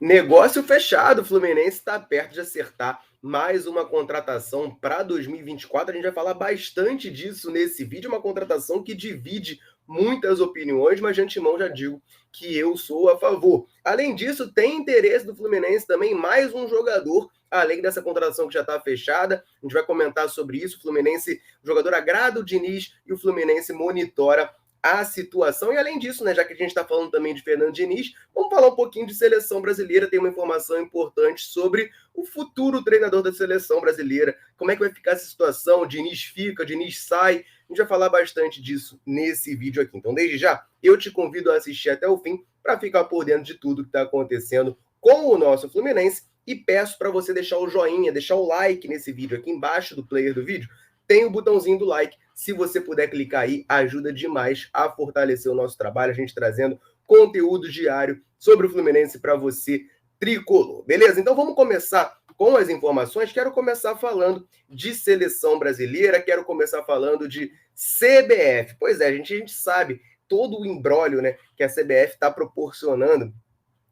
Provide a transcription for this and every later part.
Negócio fechado, o Fluminense está perto de acertar mais uma contratação para 2024. A gente vai falar bastante disso nesse vídeo, uma contratação que divide muitas opiniões, mas de antemão já digo que eu sou a favor. Além disso, tem interesse do Fluminense também mais um jogador, além dessa contratação que já está fechada. A gente vai comentar sobre isso. O Fluminense, o jogador agrada o Diniz e o Fluminense monitora a situação. E além disso, né, já que a gente está falando também de Fernando Diniz, vamos falar um pouquinho de seleção brasileira. Tem uma informação importante sobre o futuro treinador da seleção brasileira. Como é que vai ficar essa situação? O Diniz fica, o Diniz sai. A gente vai falar bastante disso nesse vídeo aqui. Então, desde já, eu te convido a assistir até o fim para ficar por dentro de tudo que está acontecendo com o nosso Fluminense. E peço para você deixar o joinha, deixar o like nesse vídeo aqui embaixo do player do vídeo. Tem o botãozinho do like. Se você puder clicar aí, ajuda demais a fortalecer o nosso trabalho, a gente trazendo conteúdo diário sobre o Fluminense para você, tricolor. Beleza? Então vamos começar com as informações. Quero começar falando de seleção brasileira, quero começar falando de CBF. Pois é, a gente sabe todo o imbróglio, né, que a CBF está proporcionando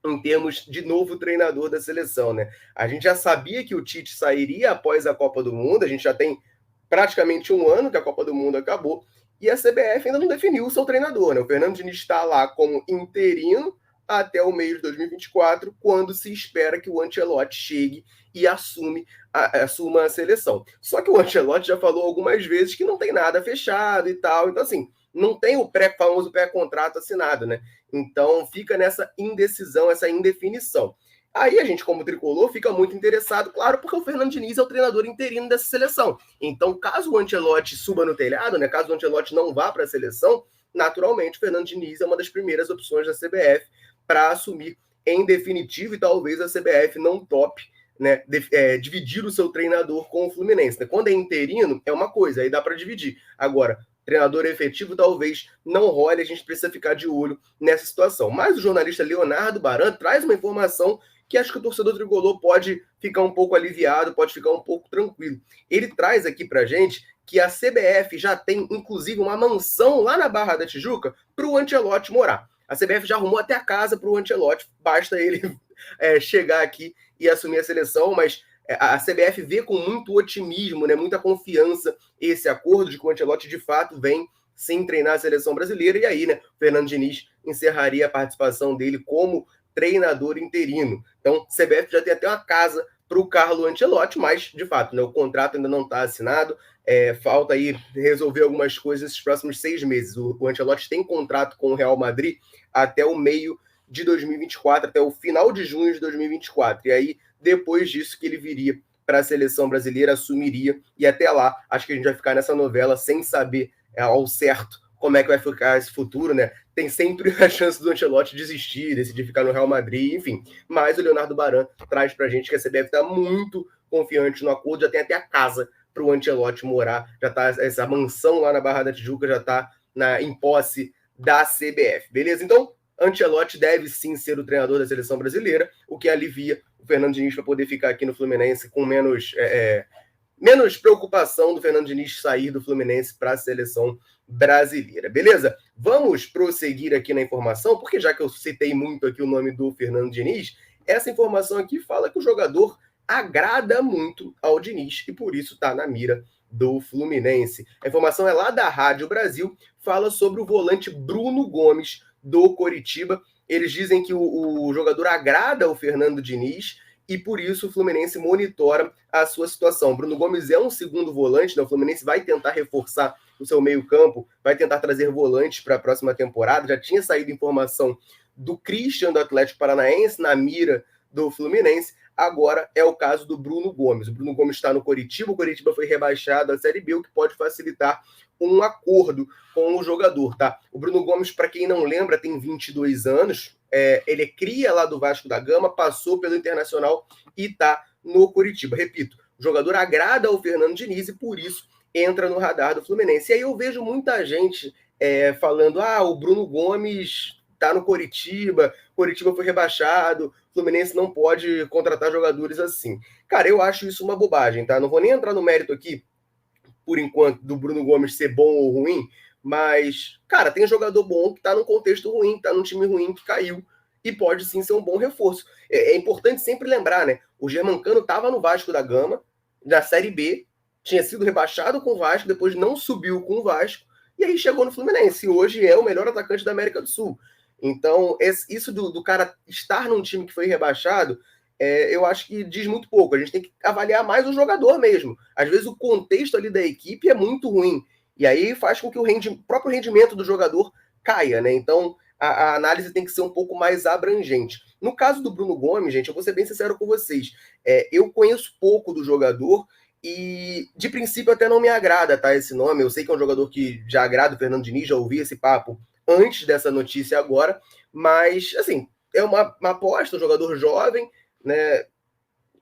em termos de novo treinador da seleção, né? A gente já sabia que o Tite sairia após a Copa do Mundo, a gente já tem praticamente um ano que a Copa do Mundo acabou, e a CBF ainda não definiu o seu treinador, né? O Fernando Diniz está lá como interino até o mês de 2024, quando se espera que o Ancelotti chegue e assuma a seleção. Só que o Ancelotti já falou algumas vezes que não tem nada fechado e tal, então assim, não tem o famoso pré-contrato assinado, né? Então fica nessa indecisão, essa indefinição. Aí a gente, como tricolor, fica muito interessado, claro, porque o Fernando Diniz é o treinador interino dessa seleção. Então, caso o Ancelotti suba no telhado, né, caso o Ancelotti não vá para a seleção, naturalmente o Fernando Diniz é uma das primeiras opções da CBF para assumir em definitivo, e talvez a CBF não tope, né, dividir o seu treinador com o Fluminense. Né? Quando é interino, é uma coisa, aí dá para dividir. Agora, treinador efetivo talvez não role, a gente precisa ficar de olho nessa situação. Mas o jornalista Leonardo Baran traz uma informação que acho que o torcedor tricolor pode ficar um pouco aliviado, pode ficar um pouco tranquilo. Ele traz aqui pra gente que a CBF já tem, inclusive, uma mansão lá na Barra da Tijuca para o Ancelotti morar. A CBF já arrumou até a casa para o Ancelotti, basta ele chegar aqui e assumir a seleção, mas a CBF vê com muito otimismo, né, muita confiança esse acordo de que o Ancelotti de fato vem sim treinar a seleção brasileira, e aí, né, o Fernando Diniz encerraria a participação dele como treinador interino. Então, a CBF já tem até uma casa para o Carlo Ancelotti, mas, de fato, né, o contrato ainda não está assinado, falta aí resolver algumas coisas nesses próximos 6 meses. O Ancelotti tem contrato com o Real Madrid até o meio de 2024, até o final de junho de 2024, e aí, depois disso que ele viria para a seleção brasileira, assumiria, e até lá, acho que a gente vai ficar nessa novela sem saber ao certo como é que vai ficar esse futuro, né? Tem sempre a chance do Ancelotti desistir, decidir ficar no Real Madrid, enfim. Mas o Leonardo Baran traz pra gente que a CBF está muito confiante no acordo, já tem até a casa para o Ancelotti morar, já tá essa mansão lá na Barra da Tijuca, já está em posse da CBF, beleza? Então, Ancelotti deve sim ser o treinador da seleção brasileira, o que alivia o Fernando Diniz para poder ficar aqui no Fluminense com menos preocupação do Fernando Diniz sair do Fluminense para a seleção brasileira, beleza? Vamos prosseguir aqui na informação, porque já que eu citei muito aqui o nome do Fernando Diniz, essa informação aqui fala que o jogador agrada muito ao Diniz e por isso está na mira do Fluminense. A informação é lá da Rádio Brasil, fala sobre o volante Bruno Gomes do Coritiba. Eles dizem que o jogador agrada ao Fernando Diniz e por isso o Fluminense monitora a sua situação. Bruno Gomes é um segundo volante, né? O Fluminense vai tentar reforçar o seu meio-campo, vai tentar trazer volantes para a próxima temporada. Já tinha saído informação do Christian, do Atlético Paranaense, na mira do Fluminense. Agora é o caso do Bruno Gomes. O Bruno Gomes está no Coritiba, o Coritiba foi rebaixado à Série B, o que pode facilitar um acordo com o jogador, tá? O Bruno Gomes, para quem não lembra, tem 22 anos, ele é cria lá do Vasco da Gama, passou pelo Internacional e está no Coritiba. Repito, o jogador agrada ao Fernando Diniz e por isso entra no radar do Fluminense. E aí eu vejo muita gente falando, o Bruno Gomes está no Coritiba foi rebaixado, o Fluminense não pode contratar jogadores assim. Cara, eu acho isso uma bobagem, tá? Não vou nem entrar no mérito aqui, por enquanto, do Bruno Gomes ser bom ou ruim, mas, cara, tem jogador bom que tá num contexto ruim, tá num time ruim que caiu, e pode sim ser um bom reforço. É importante sempre lembrar, né? O Germancano estava no Vasco da Gama, da Série B, tinha sido rebaixado com o Vasco, depois não subiu com o Vasco, e aí chegou no Fluminense. E hoje é o melhor atacante da América do Sul. Então, isso do cara estar num time que foi rebaixado, eu acho que diz muito pouco. A gente tem que avaliar mais o jogador mesmo. Às vezes o contexto ali da equipe é muito ruim. E aí faz com que o próprio rendimento do jogador caia, né? Então, a análise tem que ser um pouco mais abrangente. No caso do Bruno Gomes, gente, eu vou ser bem sincero com vocês. Eu conheço pouco do jogador e, de princípio, até não me agrada, tá? Esse nome. Eu sei que é um jogador que já agrada o Fernando Diniz, já ouvi esse papo antes dessa notícia agora, mas, assim, é uma aposta, um jogador jovem, né?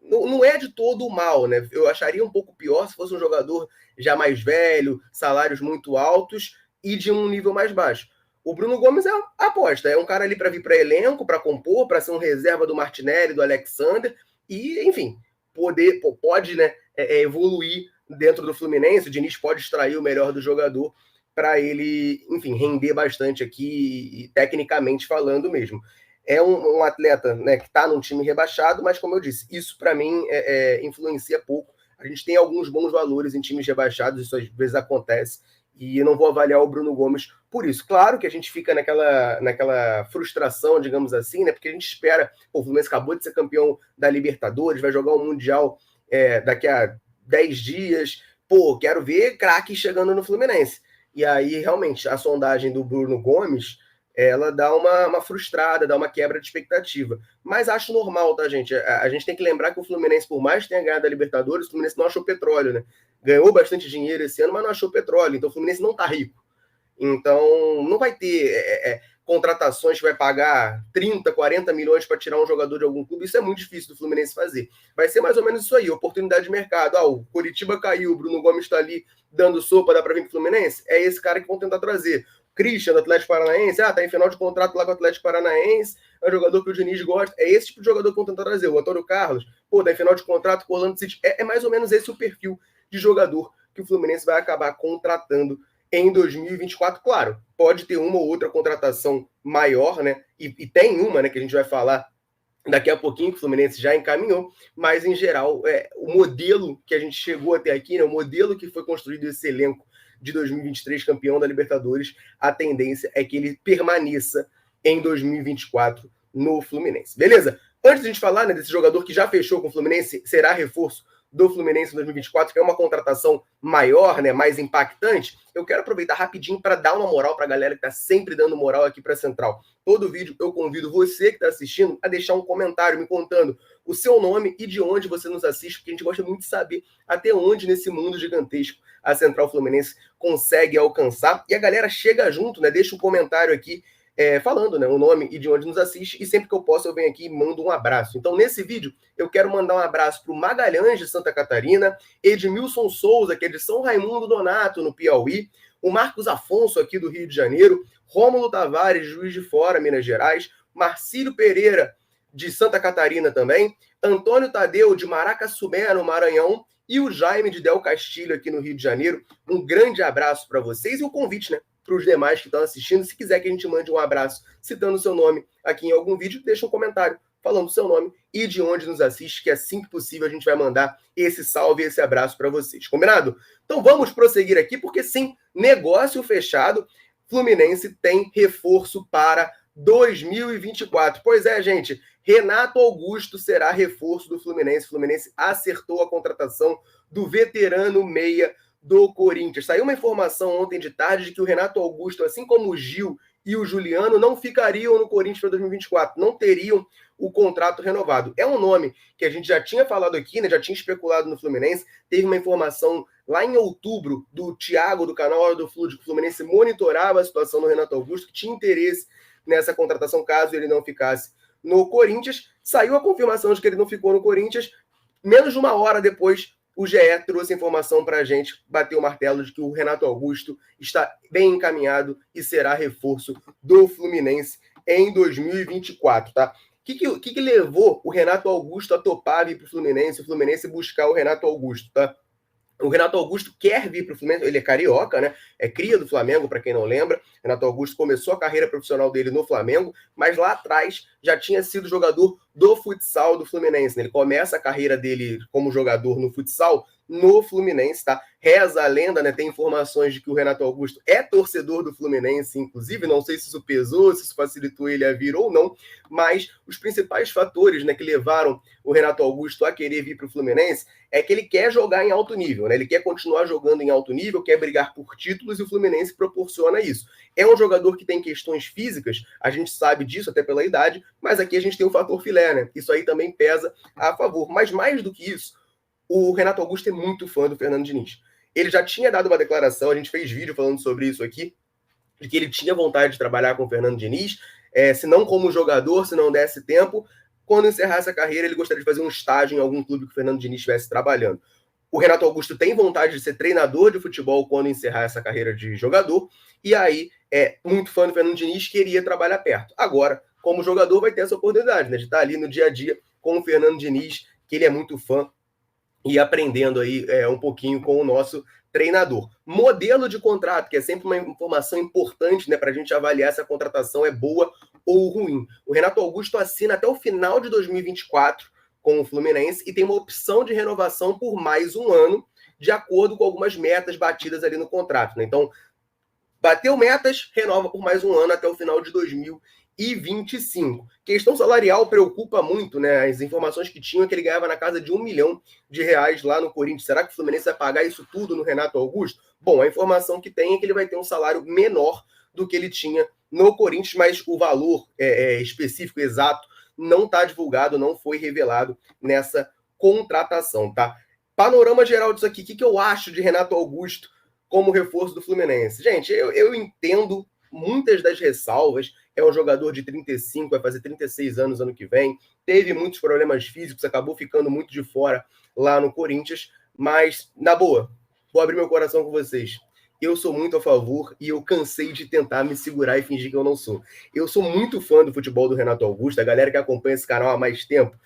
Não é de todo mal, né? Eu acharia um pouco pior se fosse um jogador já mais velho, salários muito altos e de um nível mais baixo. O Bruno Gomes é a aposta, é um cara ali para vir para elenco, para compor, para ser um reserva do Martinelli, do Alexander e, enfim, pode, né, evoluir dentro do Fluminense. O Diniz pode extrair o melhor do jogador para ele, enfim, render bastante aqui e tecnicamente falando mesmo. É um atleta, né, que está num time rebaixado, mas como eu disse, isso para mim influencia pouco. A gente tem alguns bons valores em times rebaixados, isso às vezes acontece, e eu não vou avaliar o Bruno Gomes por isso. Claro que a gente fica naquela frustração, digamos assim, né, porque a gente espera, pô, o Fluminense acabou de ser campeão da Libertadores, vai jogar um Mundial daqui a 10 dias, pô, quero ver craque chegando no Fluminense. E aí, realmente, a sondagem do Bruno Gomes, ela dá uma frustrada, dá uma quebra de expectativa. Mas acho normal, tá, gente? A gente tem que lembrar que o Fluminense, por mais que tenha ganhado a Libertadores, o Fluminense não achou petróleo, né? Ganhou bastante dinheiro esse ano, mas não achou petróleo. Então o Fluminense não tá rico. Então não vai ter contratações que vai pagar 30, 40 milhões para tirar um jogador de algum clube. Isso é muito difícil do Fluminense fazer. Vai ser mais ou menos isso aí, oportunidade de mercado. O Coritiba caiu, o Bruno Gomes está ali dando sopa, dá para vir pro Fluminense? É esse cara que vão tentar trazer. Christian, do Atlético Paranaense, tá em final de contrato lá com o Atlético Paranaense, é um jogador que o Diniz gosta, é esse tipo de jogador que vão tentar trazer. O Antônio Carlos, tá em final de contrato com o Orlando City. É mais ou menos esse o perfil de jogador que o Fluminense vai acabar contratando em 2024. Claro, pode ter uma ou outra contratação maior, né? E tem uma, né, que a gente vai falar daqui a pouquinho, que o Fluminense já encaminhou, mas em geral, o modelo que a gente chegou até aqui, né, o modelo que foi construído esse elenco de 2023, campeão da Libertadores, a tendência é que ele permaneça em 2024 no Fluminense. Beleza? Antes de a gente falar, né, desse jogador que já fechou com o Fluminense, será reforço do Fluminense em 2024, que é uma contratação maior, né, mais impactante, eu quero aproveitar rapidinho para dar uma moral para a galera que está sempre dando moral aqui para a Central. Todo vídeo eu convido você que está assistindo a deixar um comentário me contando o seu nome e de onde você nos assiste, porque a gente gosta muito de saber até onde nesse mundo gigantesco a Central Fluminense consegue alcançar. E a galera chega junto, né, deixa um comentário aqui falando, né, o nome e de onde nos assiste, e sempre que eu posso eu venho aqui e mando um abraço. Então, nesse vídeo, eu quero mandar um abraço para o Magalhães, de Santa Catarina, Edmilson Souza, que é de São Raimundo Nonato, no Piauí, o Marcos Afonso, aqui do Rio de Janeiro, Rômulo Tavares, de Juiz de Fora, Minas Gerais, Marcílio Pereira, de Santa Catarina também, Antônio Tadeu, de Maracaçumé, no Maranhão, e o Jaime, de Del Castilho, aqui no Rio de Janeiro. Um grande abraço para vocês e o convite, né, para os demais que estão assistindo. Se quiser que a gente mande um abraço citando o seu nome aqui em algum vídeo, deixa um comentário falando o seu nome e de onde nos assiste, que assim que possível a gente vai mandar esse salve e esse abraço para vocês. Combinado? Então vamos prosseguir aqui, porque sim, negócio fechado. Fluminense tem reforço para 2024. Pois é, gente, Renato Augusto será reforço do Fluminense. O Fluminense acertou a contratação do veterano meia do Corinthians. Saiu uma informação ontem de tarde de que o Renato Augusto, assim como o Gil e o Juliano, não ficariam no Corinthians para 2024, não teriam o contrato renovado. É um nome que a gente já tinha falado aqui, né, já tinha especulado no Fluminense. Teve uma informação lá em outubro do Thiago, do canal Hora do Flu, de que o Fluminense monitorava a situação do Renato Augusto, que tinha interesse nessa contratação caso ele não ficasse no Corinthians. Saiu a confirmação de que ele não ficou no Corinthians. Menos de uma hora depois, o GE trouxe informação para a gente, bateu o martelo de que o Renato Augusto está bem encaminhado e será reforço do Fluminense em 2024, tá? O que levou o Renato Augusto a topar vir para o Fluminense buscar o Renato Augusto, tá? O Renato Augusto quer vir para o Fluminense, ele é carioca, né? É cria do Flamengo, para quem não lembra. Renato Augusto começou a carreira profissional dele no Flamengo, mas lá atrás já tinha sido jogador do futsal do Fluminense, né? Ele começa a carreira dele como jogador no futsal no Fluminense, tá? Reza a lenda, né? Tem informações de que o Renato Augusto é torcedor do Fluminense, inclusive, não sei se isso pesou, se isso facilitou ele a vir ou não, mas os principais fatores, né, que levaram o Renato Augusto a querer vir para o Fluminense é que ele quer jogar em alto nível, né? Ele quer continuar jogando em alto nível, quer brigar por títulos e o Fluminense proporciona isso. É um jogador que tem questões físicas, a gente sabe disso até pela idade, mas aqui a gente tem o fator filé, né? Isso aí também pesa a favor. Mas mais do que isso, o Renato Augusto é muito fã do Fernando Diniz. Ele já tinha dado uma declaração, a gente fez vídeo falando sobre isso aqui, de que ele tinha vontade de trabalhar com o Fernando Diniz, se não como jogador, se não desse tempo, quando encerrar essa carreira, ele gostaria de fazer um estágio em algum clube que o Fernando Diniz estivesse trabalhando. O Renato Augusto tem vontade de ser treinador de futebol quando encerrar essa carreira de jogador, e aí é muito fã do Fernando Diniz, queria trabalhar perto. Agora, como jogador, vai ter essa oportunidade, né, de estar ali no dia a dia com o Fernando Diniz, que ele é muito fã, e aprendendo aí um pouquinho com o nosso treinador. Modelo de contrato, que é sempre uma informação importante, né, para a gente avaliar se a contratação é boa ou ruim. O Renato Augusto assina até o final de 2024 com o Fluminense e tem uma opção de renovação por mais um ano, de acordo com algumas metas batidas ali no contrato, né? Então, bateu metas, renova por mais um ano até o final de 2025. Questão salarial preocupa muito, né? As informações que tinham é que ele ganhava na casa de R$ 1 milhão lá no Corinthians. Será que o Fluminense vai pagar isso tudo no Renato Augusto? Bom, a informação que tem é que ele vai ter um salário menor do que ele tinha no Corinthians, mas o valor específico, exato, não está divulgado, não foi revelado nessa contratação, tá? Panorama geral disso aqui, o que eu acho de Renato Augusto como reforço do Fluminense? Gente, eu entendo muitas das ressalvas. É um jogador de 35, vai fazer 36 anos ano que vem, teve muitos problemas físicos, acabou ficando muito de fora lá no Corinthians, mas, na boa, vou abrir meu coração com vocês. Eu sou muito a favor e eu cansei de tentar me segurar e fingir que eu não sou. Eu sou muito fã do futebol do Renato Augusto, a galera que acompanha esse canal há mais tempo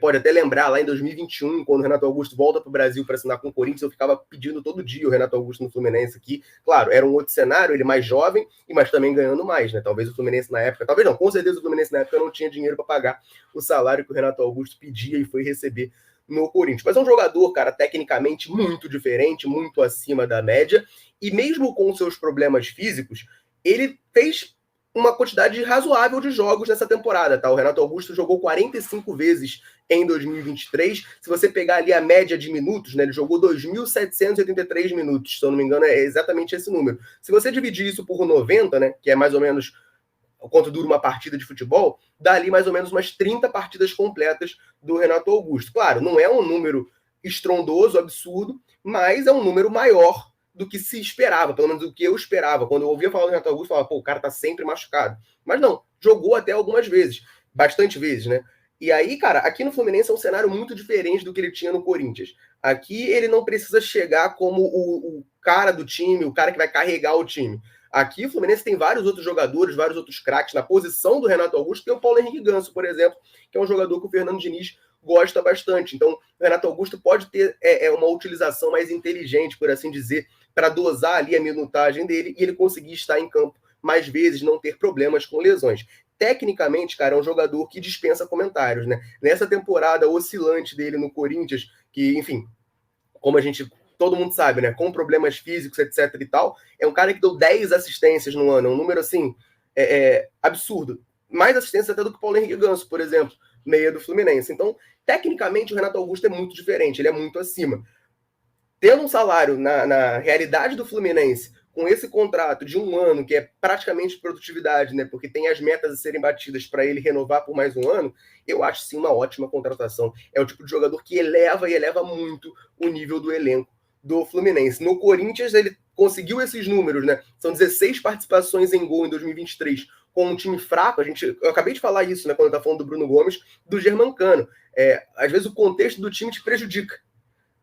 pode até lembrar, lá em 2021, quando o Renato Augusto volta para o Brasil para assinar com o Corinthians, eu ficava pedindo todo dia o Renato Augusto no Fluminense aqui. Claro, era um outro cenário, ele mais jovem, mas também ganhando mais, né? Talvez o Fluminense na época, talvez não, com certeza o Fluminense na época não tinha dinheiro para pagar o salário que o Renato Augusto pedia e foi receber no Corinthians. Mas é um jogador, cara, tecnicamente muito diferente, muito acima da média, e mesmo com seus problemas físicos, ele fez uma quantidade razoável de jogos nessa temporada, tá? O Renato Augusto jogou 45 vezes em 2023. Se você pegar ali a média de minutos, né, ele jogou 2.783 minutos, se eu não me engano, é exatamente esse número. Se você dividir isso por 90, né, que é mais ou menos o quanto dura uma partida de futebol, dá ali mais ou menos umas 30 partidas completas do Renato Augusto. Claro, não é um número estrondoso, absurdo, mas é um número maior do que se esperava, pelo menos do que eu esperava. Quando eu ouvia falar do Renato Augusto, eu falava, pô, o cara tá sempre machucado. Mas não, jogou até algumas vezes, bastante vezes, né? E aí, cara, aqui no Fluminense é um cenário muito diferente do que ele tinha no Corinthians. Aqui ele não precisa chegar como o cara do time, o cara que vai carregar o time. Aqui o Fluminense tem vários outros jogadores, vários outros craques na posição do Renato Augusto. Tem o Paulo Henrique Ganso, por exemplo, que é um jogador que o Fernando Diniz gosta bastante. Então, o Renato Augusto pode ter uma utilização mais inteligente, por assim dizer, para dosar ali a minutagem dele e ele conseguir estar em campo mais vezes, não ter problemas com lesões. Tecnicamente, cara, é um jogador que dispensa comentários, né? Nessa temporada oscilante dele no Corinthians, que, enfim, como a gente, todo mundo sabe, né? Com problemas físicos, etc e tal, é um cara que deu 10 assistências no ano, um número, assim, absurdo. Mais assistências até do que o Paulo Henrique Ganso, por exemplo, meia do Fluminense. Então, tecnicamente, o Renato Augusto é muito diferente, ele é muito acima. Tendo um salário na realidade do Fluminense, com esse contrato de um ano, que é praticamente produtividade, né? Porque tem as metas a serem batidas para ele renovar por mais um ano, eu acho sim uma ótima contratação. É o tipo de jogador que eleva e eleva muito o nível do elenco do Fluminense. No Corinthians, ele conseguiu esses números, né? São 16 participações em gol em 2023, com um time fraco. Eu acabei de falar isso, né? Quando eu estava falando do Bruno Gomes, do Germancano. Às vezes o contexto do time te prejudica,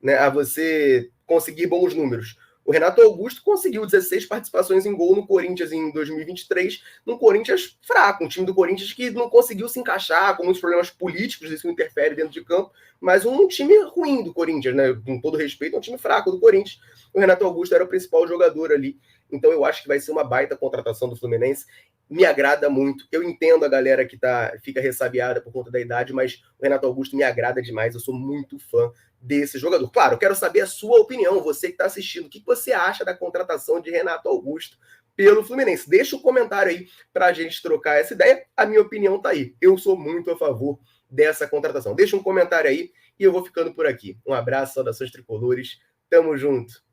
né, a você conseguir bons números. O Renato Augusto conseguiu 16 participações em gol no Corinthians em 2023, num Corinthians fraco, um time do Corinthians que não conseguiu se encaixar, com muitos problemas políticos, isso interfere dentro de campo, mas um time ruim do Corinthians, né? Com todo respeito, é um time fraco do Corinthians. O Renato Augusto era o principal jogador ali, então eu acho que vai ser uma baita contratação do Fluminense. Me agrada muito. Eu entendo a galera que fica ressabiada por conta da idade, mas o Renato Augusto me agrada demais. Eu sou muito fã desse jogador. Claro, eu quero saber a sua opinião, você que está assistindo. O que você acha da contratação de Renato Augusto pelo Fluminense? Deixa um comentário aí para a gente trocar essa ideia. A minha opinião tá aí. Eu sou muito a favor dessa contratação. Deixa um comentário aí e eu vou ficando por aqui. Um abraço, saudações tricolores. Tamo junto.